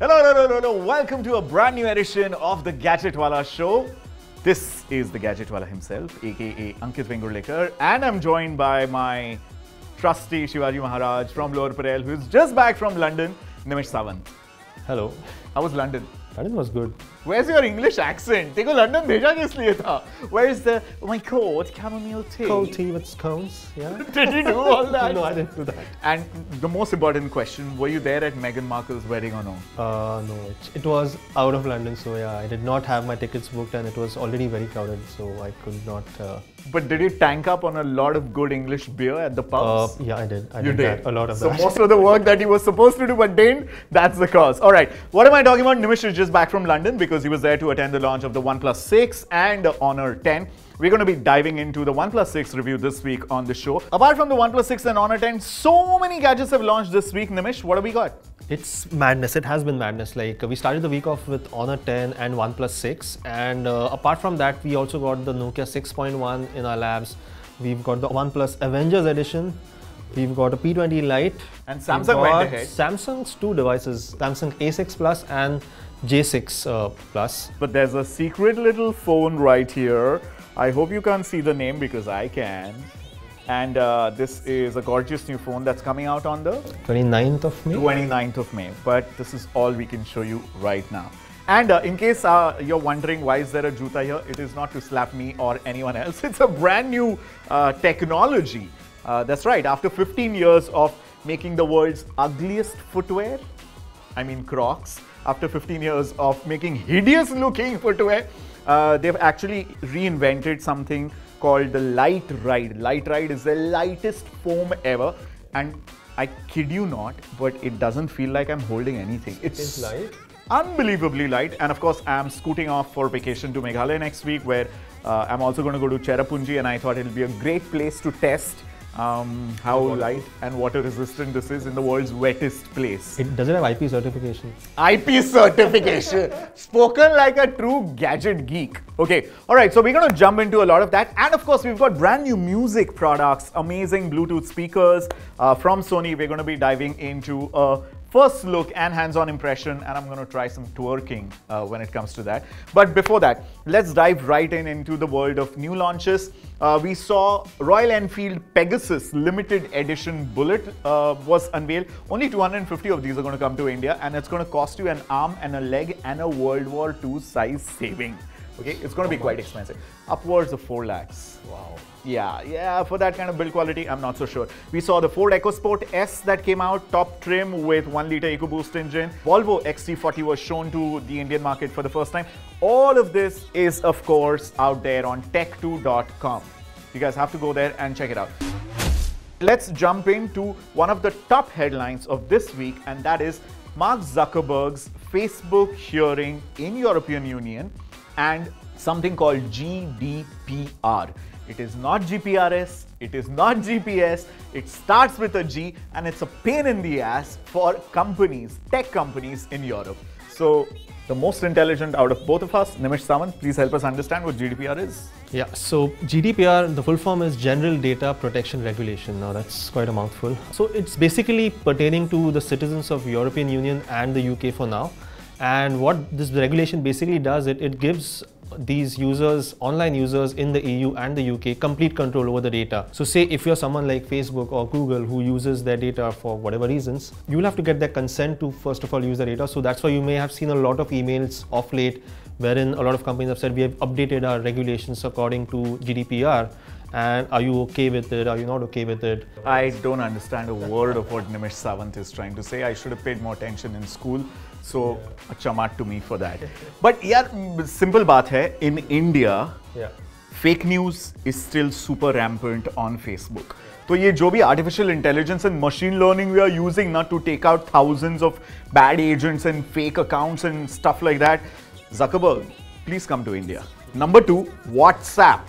Hello, hello, hello, hello. Welcome to a brand new edition of the Gadgetwala Show. This is the Gadgetwala himself, aka Ankit Vengurlekar, and I'm joined by my trusty Shivaji Maharaj from Lower Parel, who's just back from London, Nimish Sawant. Hello. How was London? London was good. Where's your English accent? Teko London bheja kis liye tha? Where's the, oh my god, chamomile tea? Cold tea with scones, yeah. Did you do all that? No, I didn't do that. And the most important question, were you there at Meghan Markle's wedding or no? No, it was out of London, so yeah, I did not have my tickets booked and it was already very crowded, so I could not... But did you tank up on a lot of good English beer at the pubs? Yeah, I did. I did that, a lot of so that. So most of the work that he was supposed to do but didn't, that's the cause. All right, what am I talking about? Nimish is just back from London because he was there to attend the launch of the OnePlus 6 and the Honor 10. We're going to be diving into the OnePlus 6 review this week on the show. Apart from the OnePlus 6 and Honor 10, so many gadgets have launched this week. Nimish, what have we got? It's madness. It has been madness. Like we started the week off with Honor 10 and OnePlus 6, and apart from that, we also got the Nokia 6.1 in our labs. We've got the OnePlus Avengers Edition. We've got a P20 Lite. And Samsung went ahead. Samsung's two devices, Samsung A6 Plus and J6 Plus. But there's a secret little phone right here. I hope you can't see the name because I can. And this is a gorgeous new phone that's coming out on the 29th of May. 29th of May. But this is all we can show you right now. And in case you're wondering why is there a juta here, it is not to slap me or anyone else. It's a brand new technology. That's right. After 15 years of making the world's ugliest footwear, I mean Crocs, after 15 years of making hideous looking footwear, they've actually reinvented something called the Light Ride. Light Ride is the lightest foam ever, and I kid you not, but it doesn't feel like I'm holding anything. It's light? Unbelievably light. And of course, I'm scooting off for vacation to Meghalaya next week, where I'm also going to go to Cherrapunji, and I thought it'll be a great place to test how light and water resistant this is in the world's wettest place. Does it have IP certification? IP certification. Spoken like a true gadget geek. Okay, all right, so we're going to jump into a lot of that. And of course, we've got brand new music products, amazing Bluetooth speakers from Sony. We're going to be diving into a first look and hands-on impression, and I'm going to try some twerking when it comes to that. But before that, let's dive right into the world of new launches. We saw Royal Enfield Pegasus limited edition Bullet was unveiled. Only 250 of these are going to come to India, and it's going to cost you an arm and a leg and a World War II size saving. Okay, it's going to be quite expensive. Upwards of 4 lakhs. Wow. Yeah, for that kind of build quality, I'm not so sure. We saw the Ford EcoSport S that came out, top trim with 1-liter EcoBoost engine. Volvo XC40 was shown to the Indian market for the first time. All of this is, of course, out there on tech2.com. You guys have to go there and check it out. Let's jump into one of the top headlines of this week, and that is Mark Zuckerberg's Facebook hearing in European Union and something called GDPR. It is not GPRS, it is not GPS, it starts with a G, and it's a pain in the ass for companies, tech companies in Europe. So the most intelligent out of both of us, Nimish Sawant, please help us understand what GDPR is. Yeah, so GDPR, the full form is General Data Protection Regulation. Now that's quite a mouthful. So it's basically pertaining to the citizens of European Union and the UK for now. And what this regulation basically does, it gives these users, online users in the EU and the UK, complete control over the data. So say if you're someone like Facebook or Google who uses their data for whatever reasons, you'll have to get their consent to first of all use the data. So that's why you may have seen a lot of emails of late wherein a lot of companies have said we have updated our regulations according to GDPR. And are you okay with it? Are you not okay with it? I don't understand a word of what Nimish Sawant is trying to say. I should have paid more attention in school. So, acha mat to me for that. But yeah, simple baat hai, in India, fake news is still super rampant on Facebook. So, ये जो भी artificial intelligence and machine learning we are using not to take out thousands of bad agents and fake accounts and stuff like that, Zuckerberg, please come to India. Number 2, WhatsApp.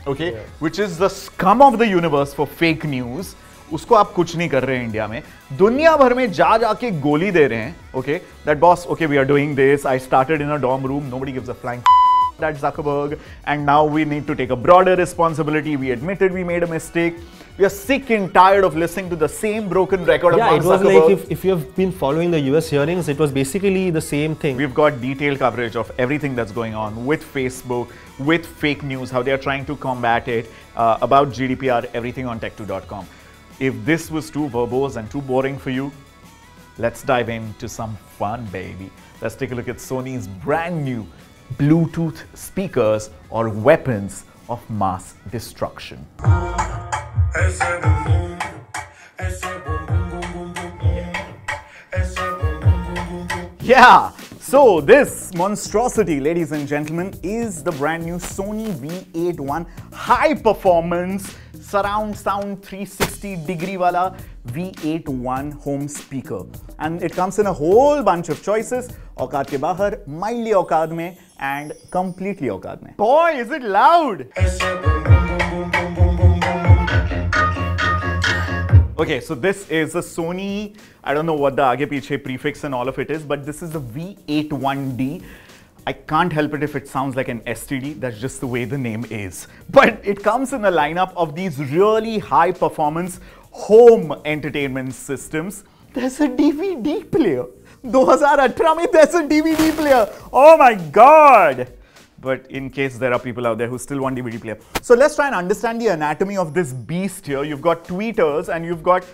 Okay, which is the scum of the universe for fake news. उसको आप कुछ नहीं कर रहे हैं India में, दुनिया भर में जा जाके गोली दे रहे हैं. Okay, that boss, okay, we are doing this. I started in a dorm room. Nobody gives a flying that Zuckerberg, and now we need to take a broader responsibility. We admitted we made a mistake. We are sick and tired of listening to the same broken record of Mark Zuckerberg. Yeah, it was like if you have been following the US hearings, it was basically the same thing. We've got detailed coverage of everything that's going on with Facebook, with fake news, how they're trying to combat it, about GDPR, everything on tech2.com. If this was too verbose and too boring for you, let's dive into some fun, baby. Let's take a look at Sony's brand new Bluetooth speakers, or weapons of mass destruction. Yeah, so this monstrosity, ladies and gentlemen, is the brand new Sony V81 high performance surround sound 360-degree wala V81 home speaker. And it comes in a whole bunch of choices: औकात के बाहर, mildly औकात में, and completely औकात में. Boy, is it loud! Okay, so this is a Sony, I don't know what the aage piche prefix and all of it is, but this is the V81D. I can't help it if it sounds like an STD, that's just the way the name is. But it comes in a lineup of these really high performance home entertainment systems. There's a DVD player. 2018 mein there's a DVD player. Oh my God. But in case there are people out there who still want DVD player. So let's try and understand the anatomy of this beast here. You've got tweeters and you've got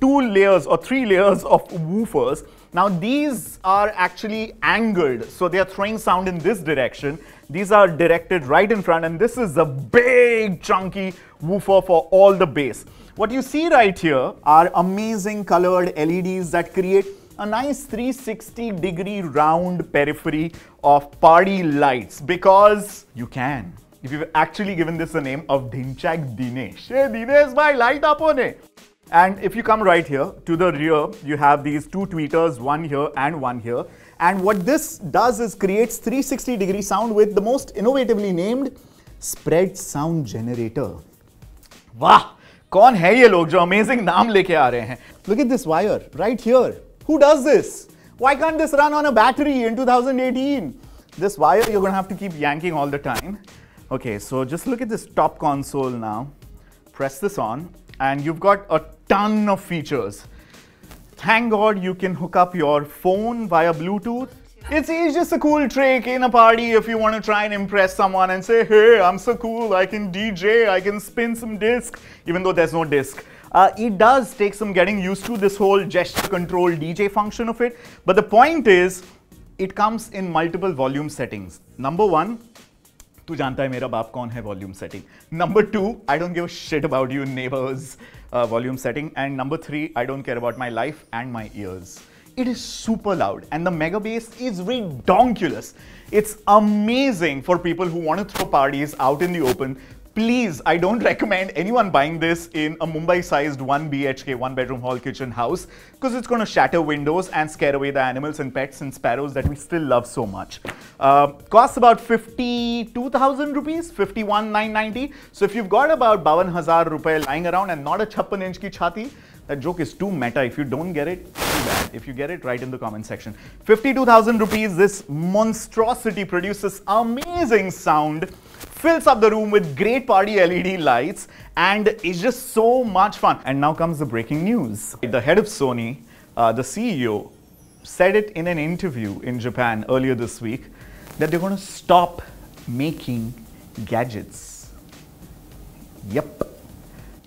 2 layers or 3 layers of woofers. Now these are actually angled, so they are throwing sound in this direction. These are directed right in front, and this is a big chunky woofer for all the bass. What you see right here are amazing colored LEDs that create a nice 360-degree round periphery of party lights, because you can. If you've actually given this a name of Dhinchak Dinesh. Hey Dinesh bhai, light up on it. And if you come right here to the rear, you have these 2 tweeters, one here and one here. And what this does is creates 360-degree sound with the most innovatively named spread sound generator. Wow! कौन है ये लोग जो amazing नाम लेके आ रहे हैं? Look at this wire right here. Who does this? Why can't this run on a battery in 2018? This wire you're going to have to keep yanking all the time. Okay, so just look at this top console now. Press this on and you've got a ton of features. Thank God you can hook up your phone via Bluetooth. It's just a cool trick in a party if you want to try and impress someone and say, hey, I'm so cool, I can DJ, I can spin some disc, even though there's no disc. It does take some getting used to, this whole gesture control DJ function of it. But the point is, it comes in multiple volume settings. Number 1, tu janta hai mera baap kaun hai volume setting. Number 2, I don't give a shit about you neighbors volume setting. And number 3, I don't care about my life and my ears. It is super loud and the mega bass is redonkulous. It's amazing for people who want to throw parties out in the open. Please, I don't recommend anyone buying this in a Mumbai-sized 1 BHK, 1 bedroom hall kitchen house, because it's going to shatter windows and scare away the animals and pets and sparrows that we still love so much. Costs about 52,000 rupees, 51,990. So if you've got about 52,000 rupees lying around and not a 56-inch ki chhati, that joke is too meta. If you don't get it, too bad. If you get it, write in the comment section. 52,000 rupees, this monstrosity produces amazing sound, fills up the room with great party LED lights, and is just so much fun. And now comes the breaking news. The head of Sony, the CEO, said it in an interview in Japan earlier this week that they're going to stop making gadgets. Yep.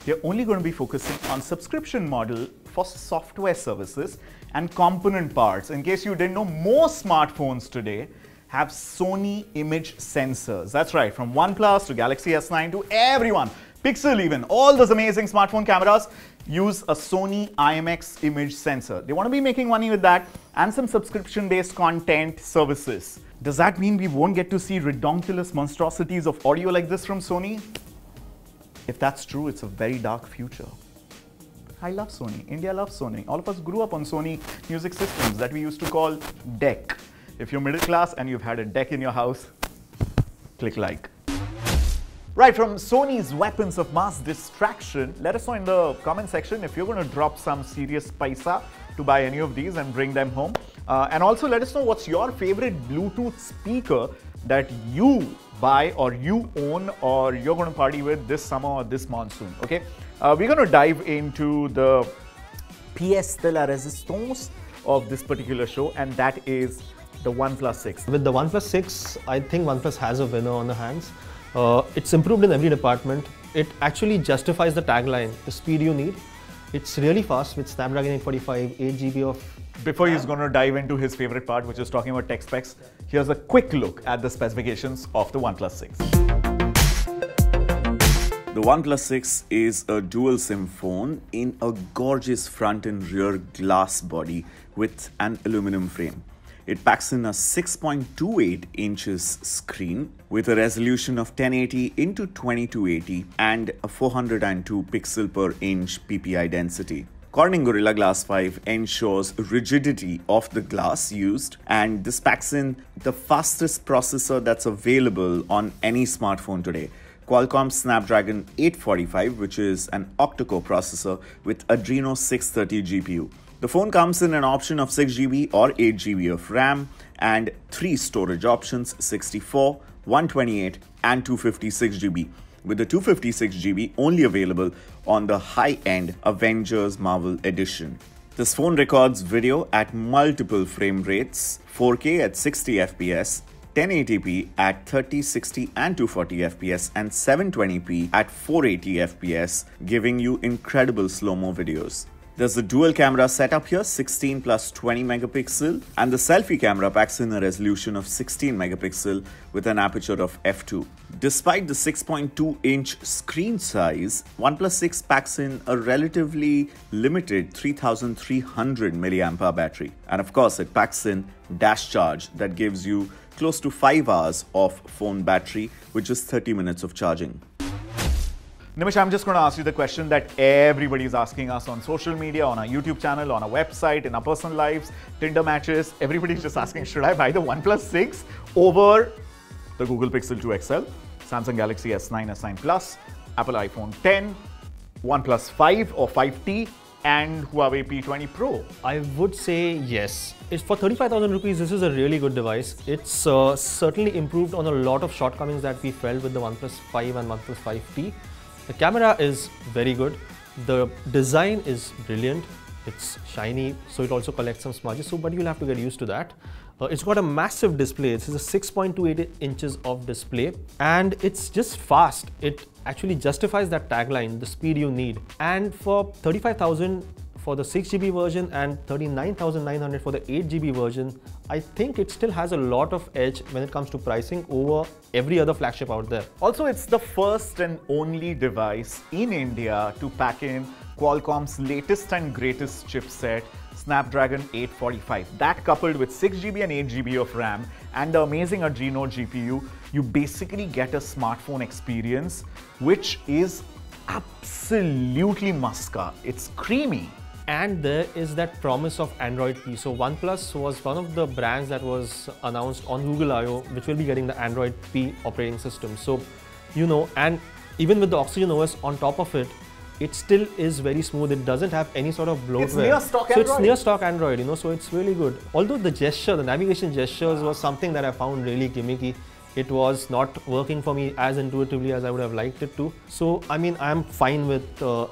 They're only going to be focusing on subscription model for software services and component parts. In case you didn't know, most smartphones today have Sony image sensors. That's right, from OnePlus to Galaxy S9 to everyone, Pixel even, all those amazing smartphone cameras use a Sony IMX image sensor. They want to be making money with that and some subscription-based content services. Does that mean we won't get to see redonkulous monstrosities of audio like this from Sony? If that's true, it's a very dark future. I love Sony. India loves Sony. All of us grew up on Sony music systems that we used to call DEC. If you're middle class and you've had a DEC in your house, click like. Right, from Sony's weapons of mass distraction, let us know in the comment section if you're going to drop some serious paisa to buy any of these and bring them home. And also let us know what's your favorite Bluetooth speaker that you buy or you own or you're going to party with this summer or this monsoon. Okay, we're going to dive into the pièce de la résistance of this particular show, and that is the OnePlus 6. With the OnePlus 6, I think OnePlus has a winner on the hands. It's improved in every department. It actually justifies the tagline, the speed you need. It's really fast with Snapdragon 845, 8GB of... Before he's going to dive into his favorite part, which is talking about tech specs, here's a quick look at the specifications of the OnePlus 6. The OnePlus 6 is a dual SIM phone in a gorgeous front and rear glass body with an aluminum frame. It packs in a 6.28 inches screen with a resolution of 1080 into 2280 and a 402 pixel per inch PPI density. Corning Gorilla Glass 5 ensures rigidity of the glass used, and this packs in the fastest processor that's available on any smartphone today. Qualcomm Snapdragon 845, which is an octa-core processor with Adreno 630 GPU. The phone comes in an option of 6GB or 8GB of RAM and 3 storage options, 64, 128 and 256GB, with the 256GB only available on the high-end Avengers Marvel Edition. This phone records video at multiple frame rates, 4K at 60 FPS, 1080p at 30, 60 and 240 FPS and 720p at 480 FPS, giving you incredible slow-mo videos. There's a dual camera setup here, 16 plus 20 megapixel, and the selfie camera packs in a resolution of 16 megapixel with an aperture of f2. Despite the 6.2-inch screen size, OnePlus 6 packs in a relatively limited 3300 mAh battery. And of course, it packs in dash charge that gives you close to 5 hours of phone battery, which is 30 minutes of charging. Nimish, I'm just going to ask you the question that everybody is asking us on social media, on our YouTube channel, on our website, in our personal lives, Tinder matches. Everybody's just asking, should I buy the OnePlus 6 over the Google Pixel 2 XL, Samsung Galaxy S9, S9 Plus, Apple iPhone 10, OnePlus 5 or 5T, and Huawei P20 Pro? I would say yes. It's for 35,000 rupees, this is a really good device. It's certainly improved on a lot of shortcomings that we felt with the OnePlus 5 and OnePlus 5T. The camera is very good. The design is brilliant. It's shiny, so it also collects some smudges, but you'll have to get used to that. It's got a massive display. This is a 6.28 inches of display, and it's just fast. It actually justifies that tagline, the speed you need. And for 35,000 for the 6GB version and 39,900 for the 8GB version, I think it still has a lot of edge when it comes to pricing over every other flagship out there. Also, it's the first and only device in India to pack in Qualcomm's latest and greatest chipset, Snapdragon 845. That coupled with 6GB and 8GB of RAM and the amazing Adreno GPU, you basically get a smartphone experience which is absolutely muska. It's creamy. And there is that promise of Android P. So OnePlus was one of the brands that was announced on Google I/O, which will be getting the Android P operating system. So, you know, and even with the Oxygen OS on top of it, it still is very smooth. It doesn't have any sort of bloatware. It's near stock Android. So it's near stock Android, you know, so it's really good. Although the gesture, the navigation gestures was something that I found really gimmicky. It was not working for me as intuitively as I would have liked it to. So, I mean, I'm fine with the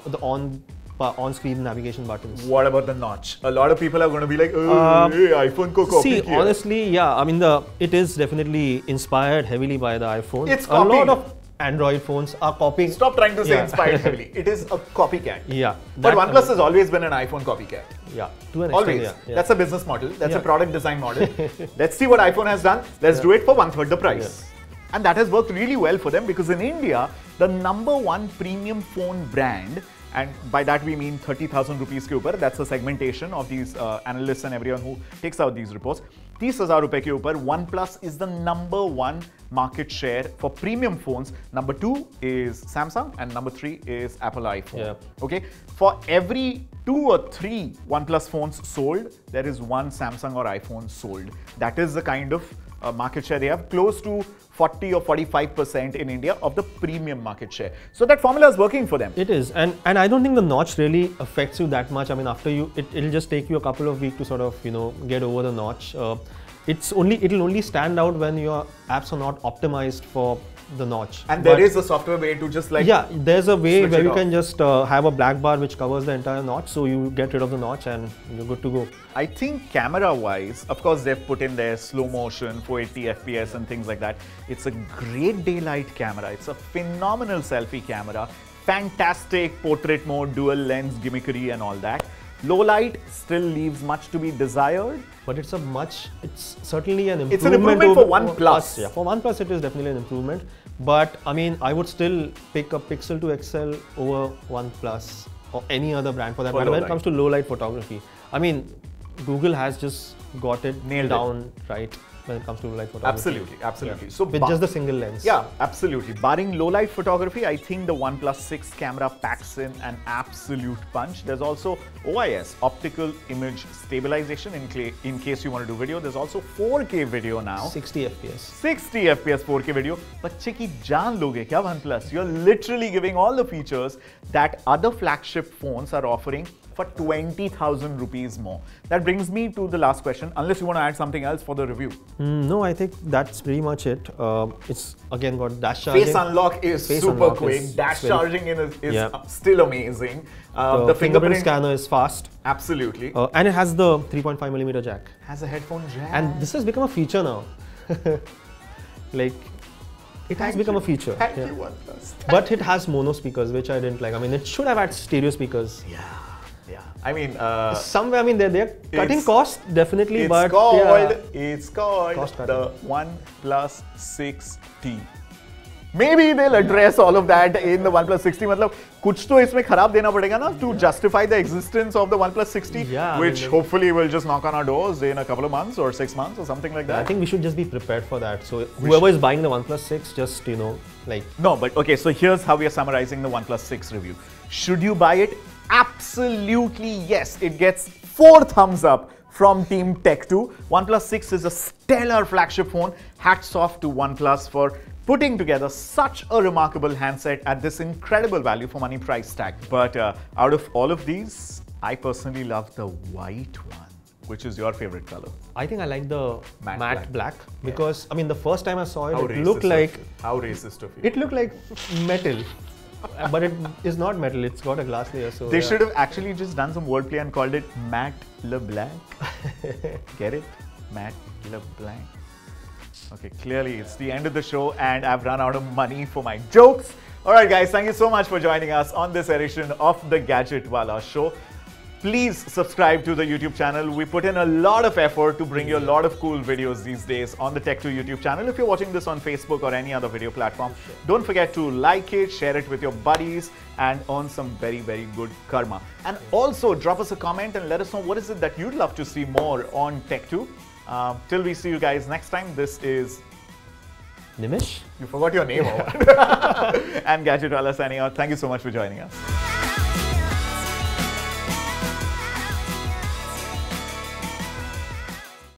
on-screen navigation buttons. What about the notch? A lot of people are going to be like, oh, hey, iPhone ko copy See, kiya. Honestly, yeah, I mean, it is definitely inspired heavily by the iPhone. It's a copied. lot of Android phones are copying. Stop trying to say inspired heavily. It is a copycat. Yeah. But OnePlus has always been an iPhone copycat. Yeah, to an extent, Always. yeah. That's a business model. That's a product design model. Let's see what iPhone has done. Let's do it for 1/3 the price. And that has worked really well for them because in India, the #1 premium phone brand, and by that we mean 30,000 rupees ke upar, that's the segmentation of these analysts and everyone who takes out these reports. 30,000 rupees ke upar, OnePlus is the #1 market share for premium phones. #2 is Samsung and #3 is Apple iPhone. Yeah. Okay, for every 2 or 3 OnePlus phones sold, there is 1 Samsung or iPhone sold. That is the kind of market share they have, close to 40 or 45% in India of the premium market share. So that formula is working for them. It is, and I don't think the notch really affects you that much. I mean, after it'll just take you a couple of weeks to sort of, you know, get over the notch. it'll only stand out when your apps are not optimized for the notch. And there is a software way to just like there's a way where you off. can just have a black bar which covers the entire notch, so you get rid of the notch and you're good to go. I think camera wise, of course they've put in their slow motion, 480 FPS and things like that. It's a great daylight camera. It's a phenomenal selfie camera. Fantastic portrait mode, dual lens gimmickry and all that. Low light still leaves much to be desired. But it's certainly an improvement. It's an improvement for OnePlus. Yeah, for OnePlus it is definitely an improvement. But I mean, I would still pick a Pixel 2 XL over OnePlus or any other brand for that matter when it comes to low light photography. I mean, Google has just got it nailed down right when it comes to low light photography. Absolutely. Yeah. So with just the single lens. Yeah, absolutely. Barring low light photography, I think the OnePlus 6 camera packs in an absolute punch. There's also OIS, optical image stabilization in case you want to do video. There's also 4K video now. 60 FPS. 60 FPS 4K video. Bachche ki jaan loge kya OnePlus? You're literally giving all the features that other flagship phones are offering for 20,000 rupees more. That brings me to the last question, unless you want to add something else for the review. No, I think that's pretty much it. It's again got dash charging. Face unlock is super quick. Dash charging is still amazing. The fingerprint scanner is fast. Absolutely. And it has the 3.5mm jack. Has a headphone jack. And this has become a feature now. Like, it has become a feature. Thank you, OnePlus. But it has mono speakers, which I didn't like. I mean, it should have had stereo speakers. Yeah. I mean, somewhere, I mean, they're cutting cost definitely, it's but it's called the OnePlus 6T. Maybe they'll address all of that in the OnePlus 6T. मतलब कुछ तो इसमें खराब देना पड़ेगा ना to justify the existence of the OnePlus 6T, which hopefully will just knock on our doors in a couple of months or 6 months or something like that. I think we should just be prepared for that. So whoever is buying the OnePlus 6, just like no, but okay. So here's how we are summarizing the OnePlus 6 review. Should you buy it? Absolutely yes. It gets 4 thumbs up from Team Tech2. OnePlus 6 is a stellar flagship phone. Hats off to OnePlus for putting together such a remarkable handset at this incredible value for money price tag. But out of all of these, I personally love the white one. Which is your favorite color? I think I like the matte black because I mean the first time I saw it, it looked like how racist of you. It looked like metal. But it is not metal, it's got a glass layer. So they should have actually just done some wordplay and called it Matte Le Blanc. Get it? Matte Le Blanc. Okay, clearly it's the end of the show and I've run out of money for my jokes. Alright guys, thank you so much for joining us on this edition of the Gadgetwala Show. Please subscribe to the YouTube channel. We put in a lot of effort to bring you a lot of cool videos these days on the Tech2 YouTube channel. If you're watching this on Facebook or any other video platform, don't forget to like it, share it with your buddies and earn some very, very good karma. And also drop us a comment and let us know what is it that you'd love to see more on Tech2. Till we see you guys next time, this is Nimish. You forgot your name. And Gadgetwala signing out. Thank you so much for joining us.